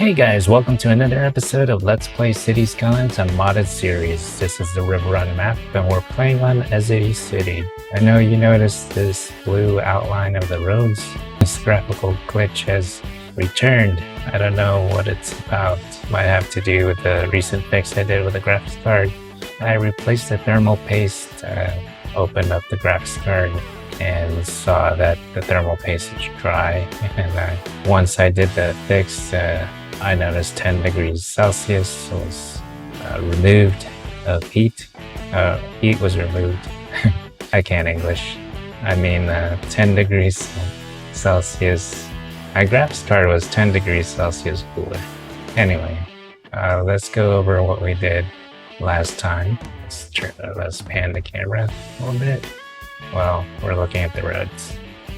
Hey guys, welcome to another episode of Let's Play City Skylines, a modded series. This is the River Run map, and we're playing on Nezodam City. I know you noticed this blue outline of the roads. This graphical glitch has returned. I don't know what it's about. Might have to do with the recent fix I did with the graphics card. I replaced the thermal paste, opened up the graphics card, and saw that the thermal paste is dry. And once I did the fix, I noticed 10 degrees Celsius was removed of heat. Heat was removed. I can't English. I mean 10 degrees Celsius. My graphics card was 10 degrees Celsius cooler. Anyway, let's go over what we did last time. Let's pan the camera a little bit. Well, we're looking at the roads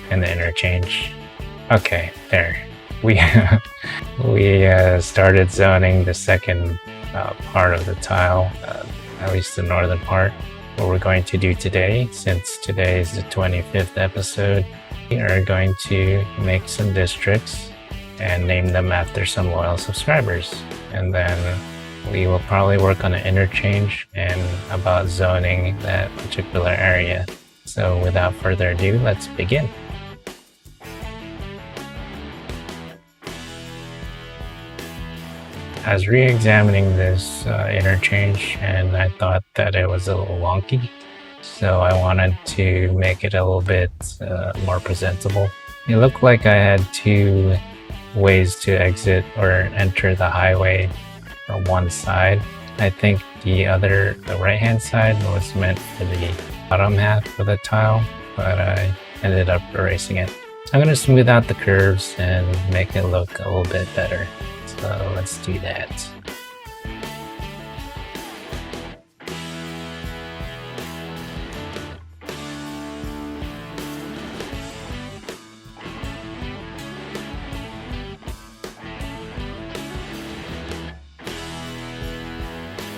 and the interchange. Okay, there. We started zoning the second part of the tile, at least the northern part. What we're going to do today, since today is the 25th episode, we are going to make some districts and name them after some loyal subscribers. And then we will probably work on an interchange and about zoning that particular area. So without further ado, let's begin. I was re-examining this interchange and I thought that it was a little wonky. So I wanted to make it a little bit more presentable. It looked like I had two ways to exit or enter the highway from one side. I think the right-hand side was meant for the bottom half of the tile, but I ended up erasing it. I'm going to smooth out the curves and make it look a little bit better. So let's do that.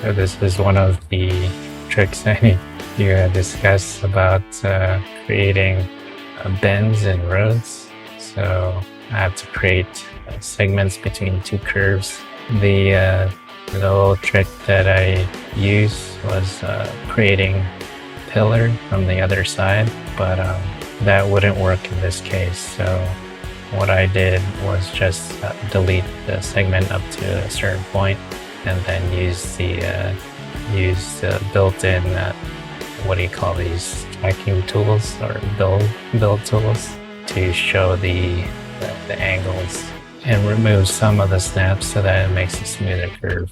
So this is one of the tricks I need to discuss about creating bends in roads. So I have to create segments between two curves. The little trick that I used was creating a pillar from the other side, but that wouldn't work in this case. So what I did was just delete the segment up to a certain point and then use the built-in what do you call these, tracking tools or build tools to show the angles and remove some of the snaps so that it makes a smoother curve.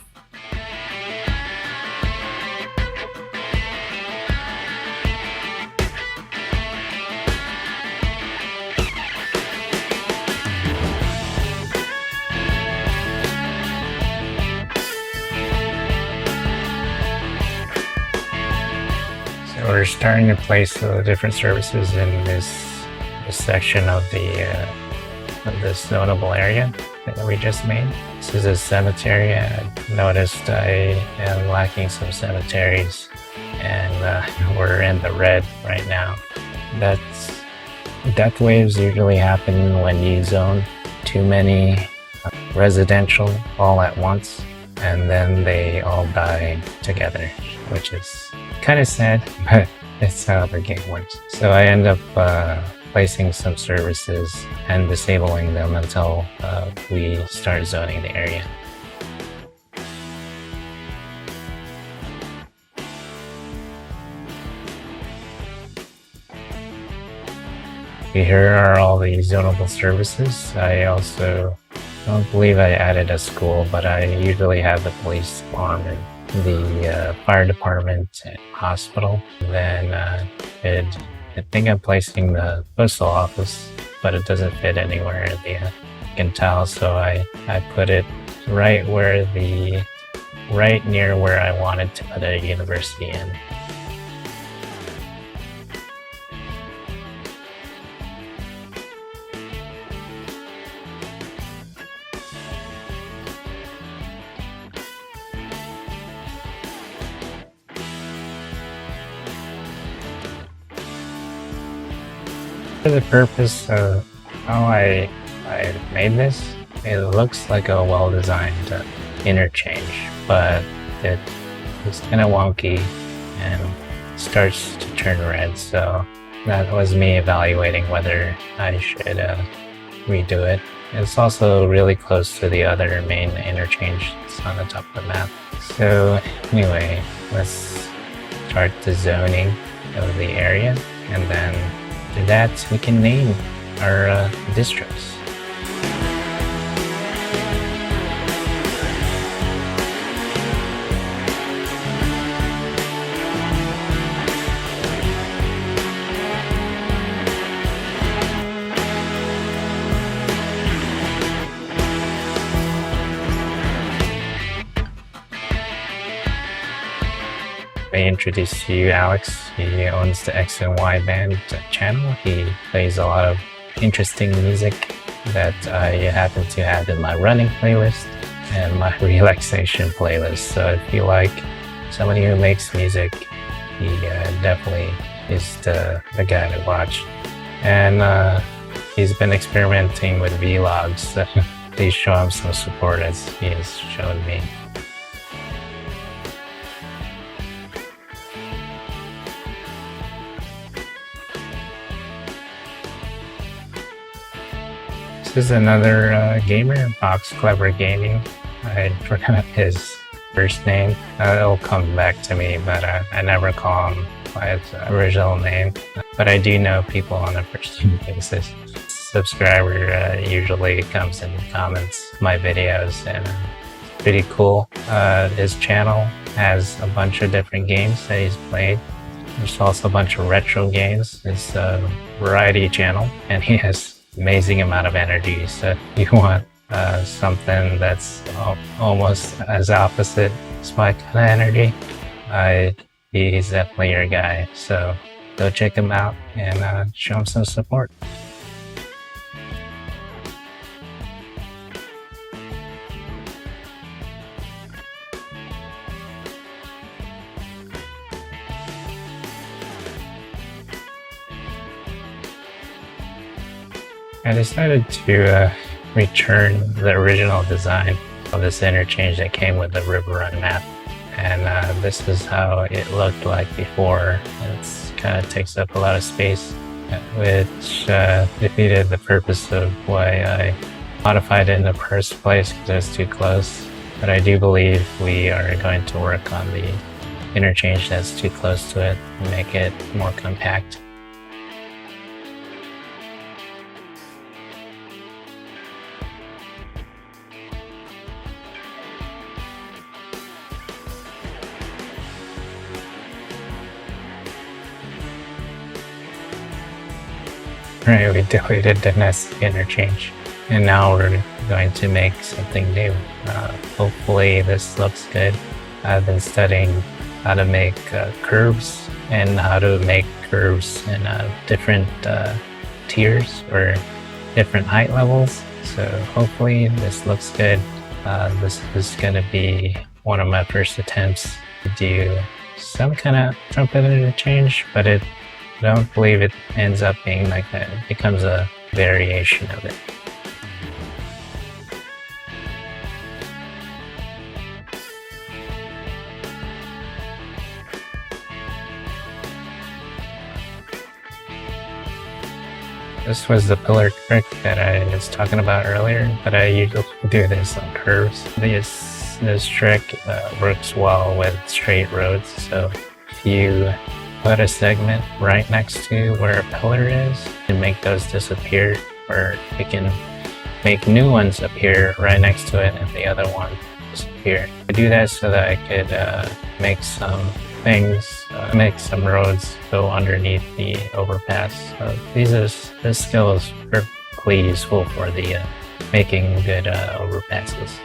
So we're starting to place the different services in this section of this zonable area that we just made. This is a cemetery. I noticed I am lacking some cemeteries and we're in the red right now. Death waves usually happen when you zone too many residential all at once and then they all die together, which is kind of sad, but it's how the game works. So I end up placing some services and disabling them until we start zoning the area. Here are all the zonable services. I also don't believe I added a school, but I usually have the police department, the fire department, and hospital. Then I think I'm placing the postal office, but it doesn't fit anywhere in the you can tell, so I put it right near where I wanted to put a university in. For the purpose of how I made this, it looks like a well-designed interchange, but it is kind of wonky and starts to turn red. So that was me evaluating whether I should redo it. It's also really close to the other main interchange that's on the top of the map. So anyway, let's start the zoning of the area, and then after that we can name our districts. I introduced to you Alex. He owns the X and Y band channel. He plays a lot of interesting music that I happen to have in my running playlist and my relaxation playlist. So if you like somebody who makes music, he definitely is the guy to watch. And he's been experimenting with vlogs, so please show him some support as he has shown me. This is another gamer, Box Clever Gaming. I forgot his first name. It'll come back to me, but I never call him by his original name. But I do know people on a first name basis. Subscriber usually comes and comments my videos, and it's pretty cool. His channel has a bunch of different games that he's played. There's also a bunch of retro games. It's a variety channel, and he has amazing amount of energy. So if you want something that's almost as opposite as my kind of energy, he's definitely your guy. So go check him out and show him some support. I decided to return the original design of this interchange that came with the River Run map, and this is how it looked like before. It kind of takes up a lot of space, which defeated the purpose of why I modified it in the first place, because it was too close. But I do believe we are going to work on the interchange that's too close to it and make it more compact. Right, we deleted the next interchange, and now we're going to make something new. Hopefully this looks good. I've been studying how to make curves and how to make curves in different tiers or different height levels. So hopefully this looks good. This is going to be one of my first attempts to do some kind of trumpet interchange, but I don't believe it ends up being like that. It becomes a variation of it. This was the pillar trick that I was talking about earlier, but I usually do this on curves. This trick works well with straight roads, so if you put a segment right next to where a pillar is and make those disappear, or you can make new ones appear right next to it and the other one disappear. I do that so that I could make some make some roads go underneath the overpass. So this skill is perfectly useful for the making good overpasses.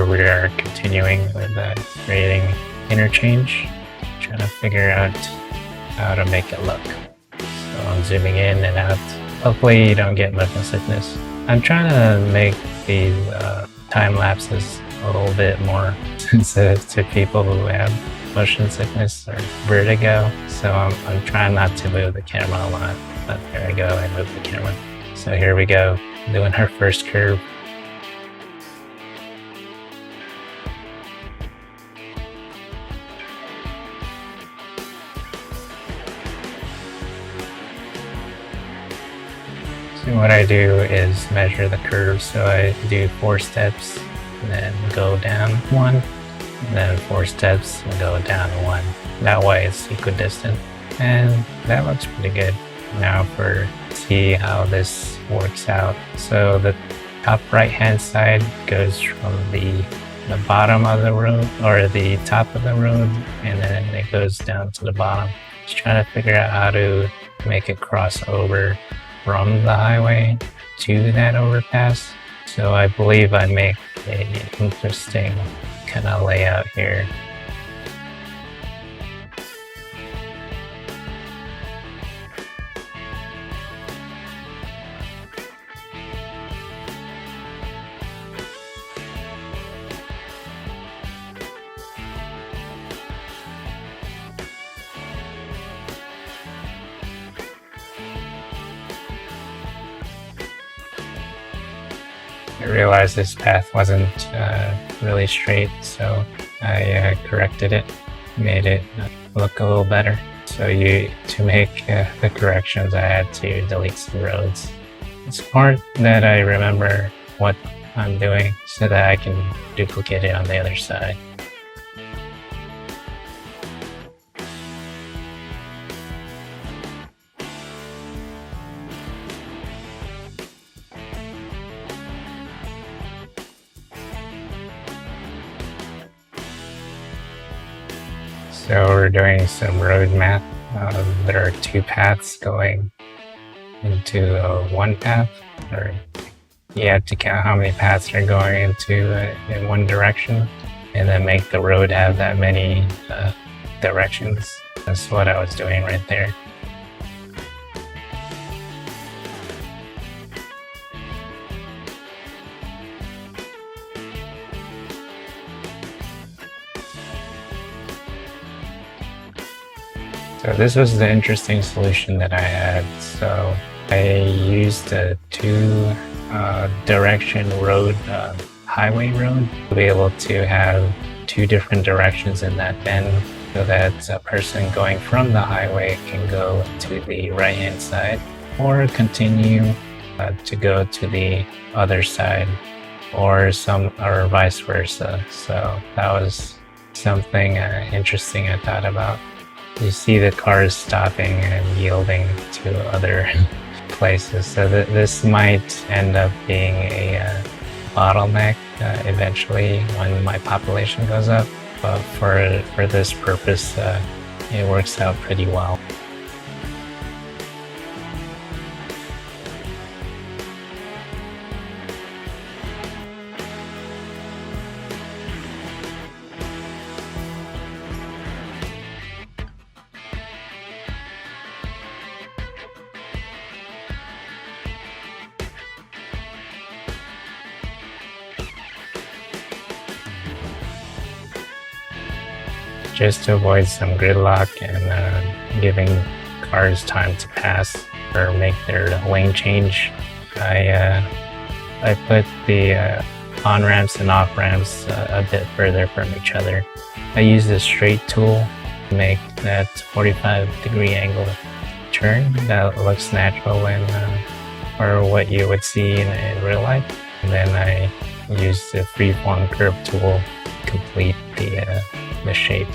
we are continuing with creating interchange, trying to figure out how to make it look. So I'm zooming in and out. Hopefully you don't get motion sickness. I'm trying to make these time lapses a little bit more sensitive to people who have motion sickness or vertigo. So I'm trying not to move the camera a lot. But there I go, I moved the camera. So here we go, doing our first curve. So what I do is measure the curve. So I do 4 steps and then go down 1, and then 4 steps and go down 1. That way it's equidistant, and that looks pretty good. Now for see how this works out. So the top right hand side goes from the bottom of the road, or the top of the road, and then it goes down to the bottom. Just trying to figure out how to make it cross over from the highway to that overpass. So I believe I make an interesting kind of layout here. I realized this path wasn't really straight, so I corrected it, made it look a little better. So to make the corrections, I had to delete some roads. It's important that I remember what I'm doing so that I can duplicate it on the other side. So we're doing some road math. There are 2 paths going into one path, or you have to count how many paths are going into in one direction, and then make the road have that many directions. That's what I was doing right there. So this was the interesting solution that I had. So I used a 2 direction road, highway road, to be able to have 2 different directions in that bend, so that a person going from the highway can go to the right hand side, or continue to go to the other side, or vice versa. So that was something interesting I thought about. You see the cars stopping and yielding to other places. So this might end up being a bottleneck eventually when my population goes up. But for this purpose, it works out pretty well. Just to avoid some gridlock and giving cars time to pass or make their lane change, I put the on-ramps and off-ramps a bit further from each other. I use the straight tool to make that 45-degree angle turn that looks natural or what you would see in real life. And then I use the freeform curve tool to complete the shape.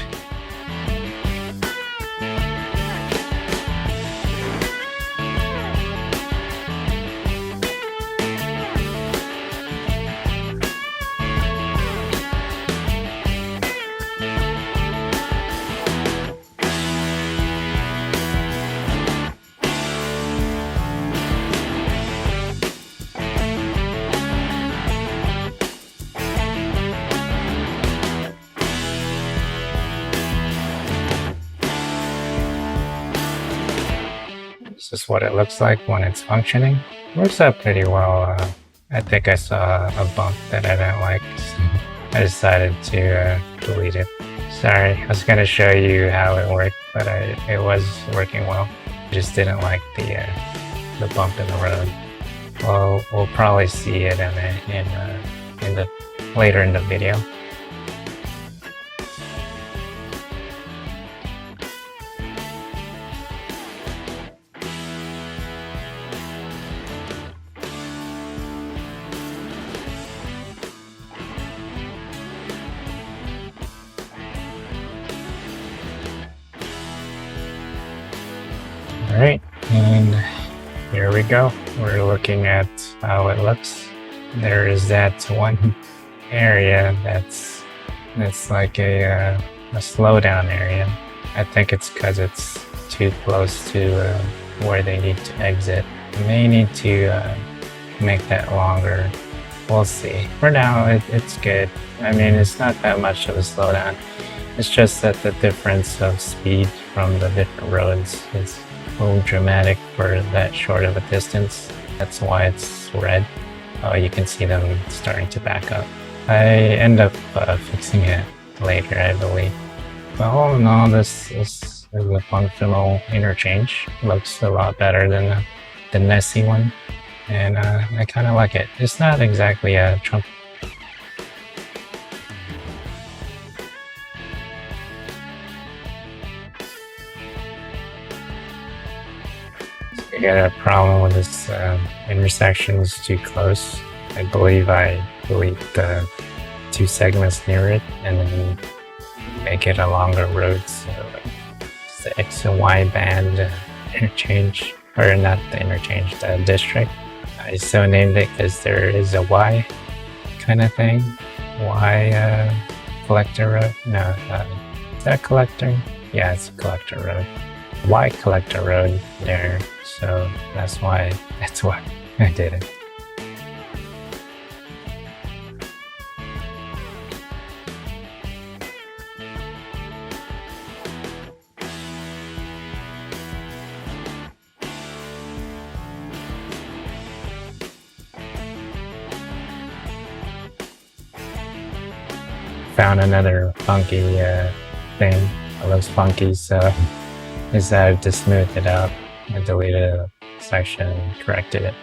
is what it looks like when it's functioning. Works out pretty well. I think I saw a bump that I didn't like, so I decided to delete it. Sorry, I was going to show you how it worked, but it was working well. I just didn't like the bump in the road. Well, we'll probably see it later in the video. Alright, and here we go. We're looking at how it looks. There is that one area that's like a slowdown area. I think it's because it's too close to where they need to exit. They may need to make that longer. We'll see. For now, it's good. I mean, it's not that much of a slowdown. It's just that the difference of speed from the different roads is a little dramatic for that short of a distance. That's why it's red. Oh, you can see them starting to back up. I end up fixing it later, I believe. But all in all, this is a functional interchange. Looks a lot better than the messy one, and I kind of like it. It's not exactly a Trump. I got a problem with this intersection is too close. I believe I delete the two segments near it and then make it a longer road. So it's the X and Y band interchange, or not the interchange, the district. I so named it because there is a Y kind of thing. Y collector road? No, is that collector? Yeah, it's a collector road. Y collector road there, so that's why I did it. Found another funky thing. It looks funky, so decided to smooth it out. I deleted a section and corrected it.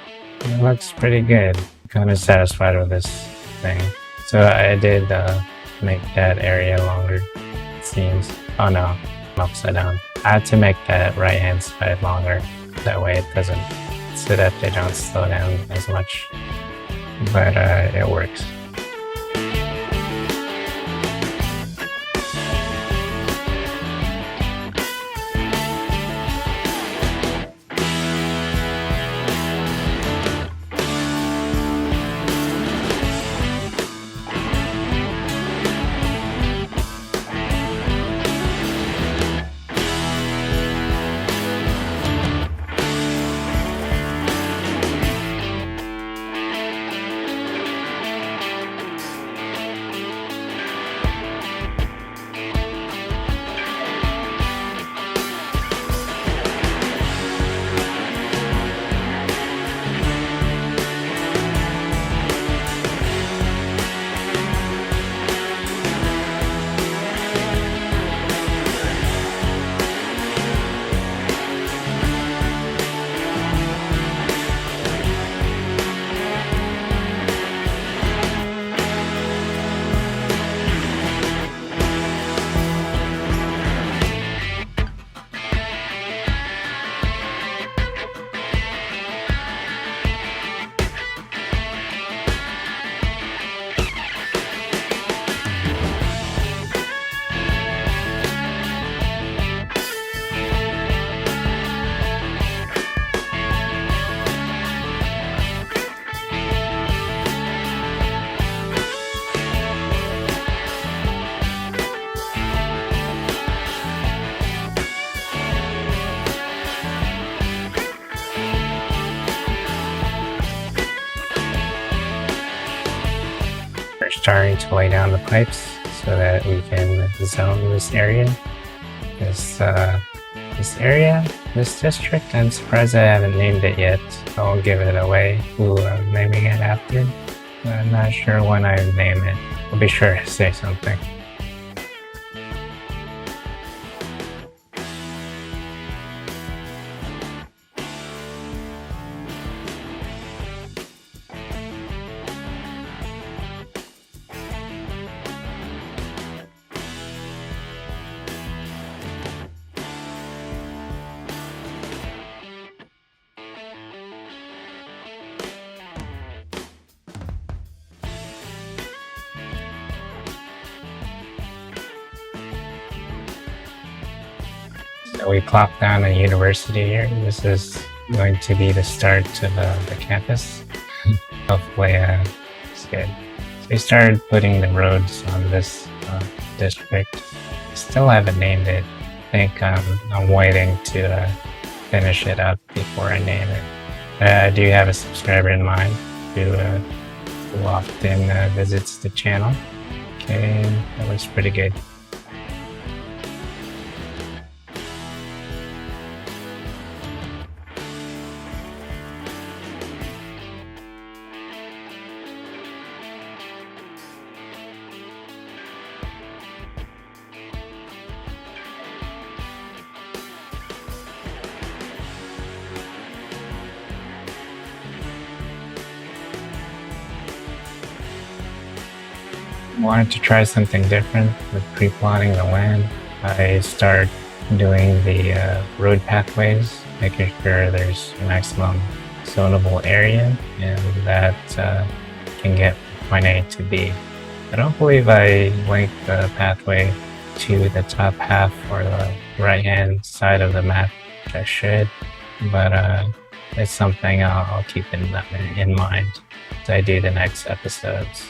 It looks pretty good. Kind of satisfied with this thing. So I did make that area longer, it seems. Oh no, I'm upside down. I had to make that right hand side longer. That way it doesn't, so that they don't slow down as much. But it works. Starting to lay down the pipes so that we can zone this area. This This area, this district, I'm surprised I haven't named it yet. I won't give it away who I'm naming it after. I'm not sure when I name it. I'll be sure to say something. So we plopped down a university here. This is going to be the start of the campus. Hopefully it's good. So we started putting the roads on this district. Still haven't named it. I think I'm waiting to finish it up before I name it. I do have a subscriber in mind who often visits the channel. Okay, that looks pretty good. Wanted to try something different with pre-plotting the land. I start doing the road pathways, making sure there's maximum zonable area and that can get from point A to B. I don't believe I linked the pathway to the top half or the right-hand side of the map, which I should, but it's something I'll keep in mind as I do the next episodes.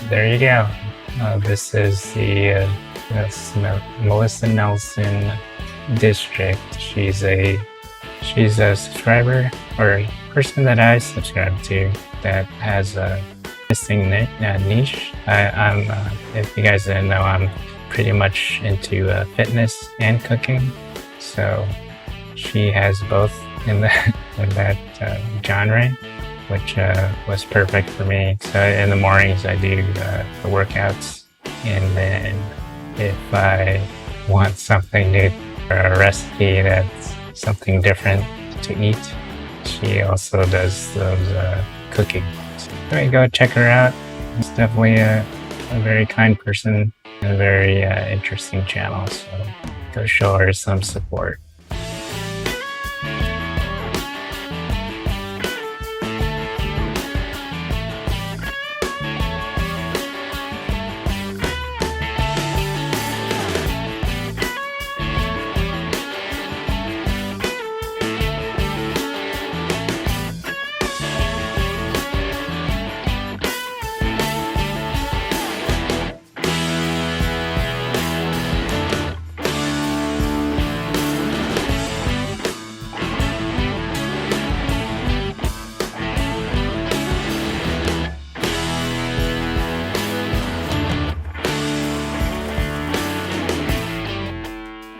There you go. This is the Melissa Nelson district. She's a subscriber or person that I subscribe to that has a missing niche. I'm if you guys didn't know, I'm pretty much into fitness and cooking, so she has both in that genre, which was perfect for me. So in the mornings I do the workouts, and then if I want something new or a recipe that's something different to eat, she also does those cooking. So go check her out. It's definitely a very kind person and a very interesting channel, so go show her some support.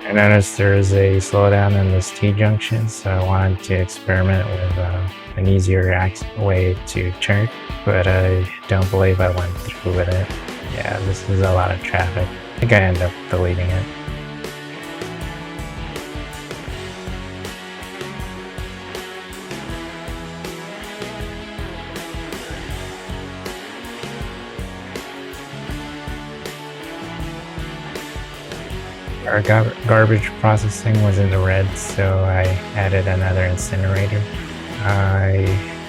I noticed there is a slowdown in this T-junction, so I wanted to experiment with an easier way to turn, but I don't believe I went through with it. Yeah, this is a lot of traffic. I think I ended up deleting it. Our garbage processing was in the red, so I added another incinerator.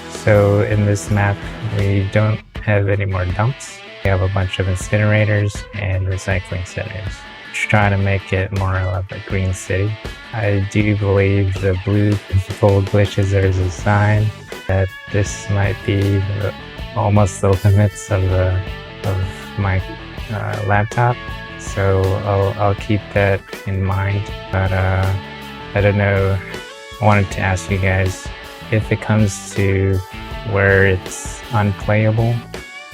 So in this map, we don't have any more dumps. We have a bunch of incinerators and recycling centers, trying to make it more of a green city. I do believe the blue gold glitches, there's a sign that this might be almost the limits of my laptop, so I'll keep that in mind. But I don't know. I wanted to ask you guys, if it comes to where it's unplayable,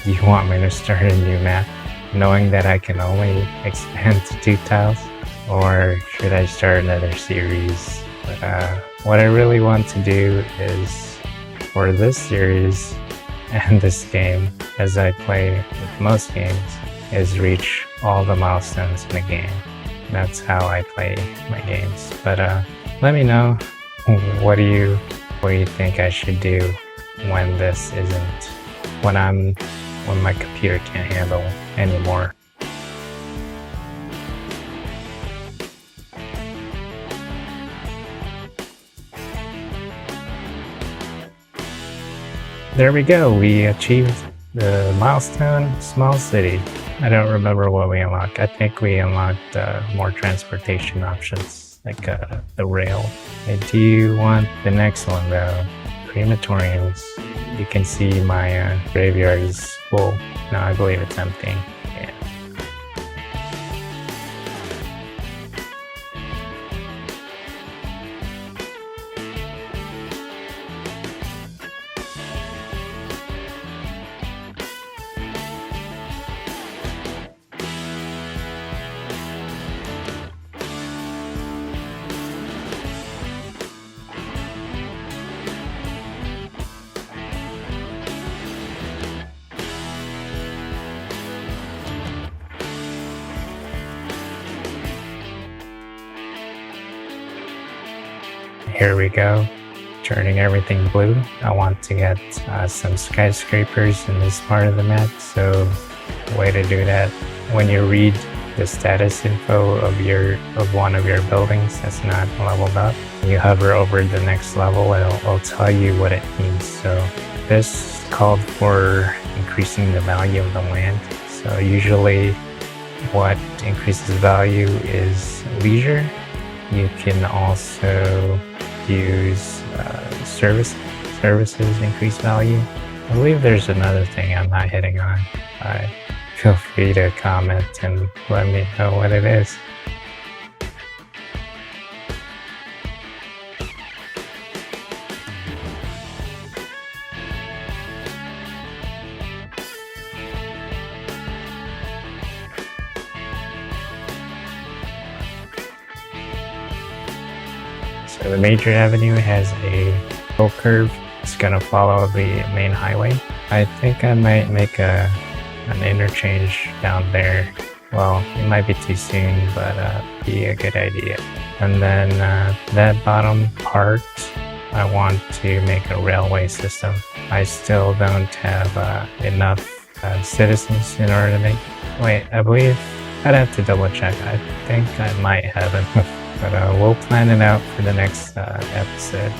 do you want me to start a new map, knowing that I can only expand to 2 tiles, or should I start another series? But what I really want to do is, for this series and this game, as I play with most games, is reach all the milestones in the game. That's how I play my games. But let me know, what do you think I should do when this isn't, when my computer can't handle anymore. There we go, we achieved the milestone, small city. I don't remember what we unlocked. I think we unlocked more transportation options, like the rail. And do you want the next one though? Crematoriums. You can see my graveyard is full. No, I believe it's empty. Yeah. Here we go, turning everything blue. I want to get some skyscrapers in this part of the map, so the way to do that, when you read the status info of one of your buildings that's not leveled up, you hover over the next level, it'll tell you what it means. So this called for increasing the value of the land. So usually what increases value is leisure. You can also use services increase value. I believe there's another thing I'm not hitting on. Feel free to comment and let me know what it is. So the major avenue has a full curve. It's gonna follow the main highway. I think I might make an interchange down there. Well, it might be too soon, but be a good idea. And then that bottom part, I want to make a railway system. I still don't have enough citizens in order to make. Wait, I believe I'd have to double check. I think I might have enough. But we'll plan it out for the next episode.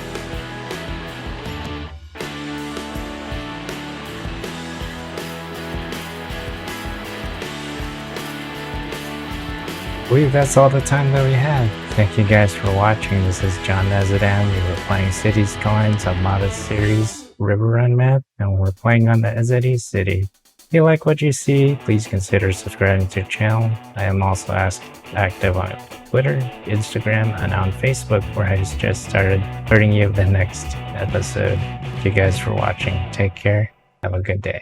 I believe that's all the time that we have. Thank you guys for watching. This is John Nezodam. We were playing Cities Coins on Modest Series River Run map, and we're playing on the Ezedi City. If you like what you see, please consider subscribing to the channel. I am also active on Twitter, Instagram, and on Facebook, where I just started alerting you of the next episode. Thank you guys for watching. Take care. Have a good day.